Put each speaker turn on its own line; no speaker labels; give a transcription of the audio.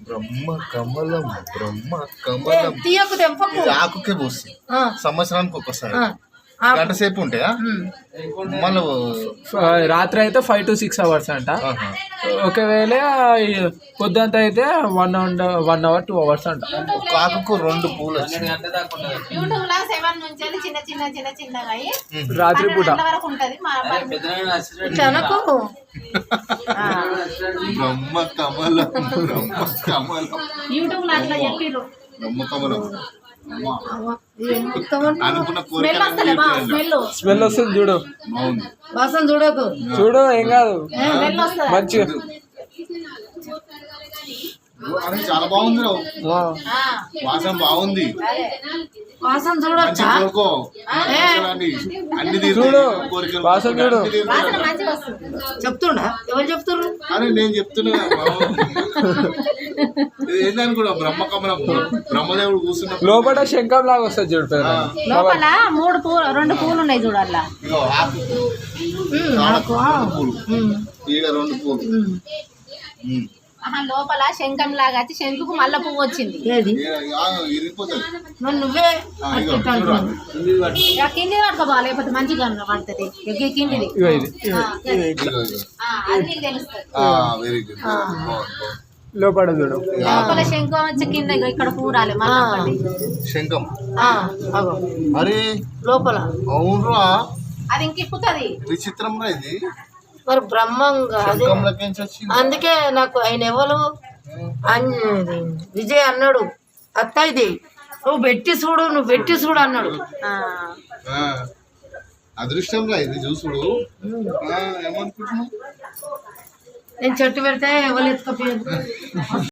బ్రహ్మ కమలం
తీయకు తెంపకు
ఆకుకే పోస్తుంది సంవత్సరానికి ఒక్కసారి గంట సేపు ఉంటాయా మళ్ళీ
రాత్రి అయితే 5 to 6 hours అంట. ఒకవేళ పొద్దుంత అయితే 1 hour 2 hours అంట.
ఆకుకు 2 పూలు
రాత్రి పూట
బ్రహ్మ కమలం బ్రహ్మ కమలం అనుకున్న
స్మెల్ వస్తుంది చూడు.
వాసన చూడకు
చూడు ఏం కాదు మంచిగా
చాలా బాగుంది వాసన బాగుంది
వాసన చూడొచ్చా
అన్ని
చూడు వాసన చూడు
చెప్తుండా ఎవరు చెప్తున్నారు
అని నేను చెప్తున్నా ఏందని కూడా బ్రహ్మకమలం బ్రహ్మదేవుడు కూర్చున్న
లోపల శంఖం లాగా వస్తుంది చూడు.
లోపల 2 పూలు ఉన్నాయి చూడాలా
పూలు ఈడ 2 పూలు
లోపల శంఖం లాగా వచ్చి శంఖకు మల్ల పువ్వు వచ్చింది. నువ్వే కింది పట్టుకోబా లేకపోతే మంచిగా పడుతుంది కిందిది
లోపల చూడు
లోపల శంఖం వచ్చి కింద ఇక్కడ పూరాలి
శంఖం మరి
లోపల
అవునురా
అది ఇంకిప్పుతుంది
విచిత్రం రా ఇది
మరి బ్రహ్మంగా అందుకే నాకు ఆయన ఎవరు విజయ్ అన్నాడు అత్త ఇది నువ్వు పెట్టి చూడు అన్నాడు.
అదృష్టం రా ఇది చూసుడు ఏమనుకుంటున్నావు
నేను చెట్టు పెడితే ఎవరు ఎత్తుకపోయారు.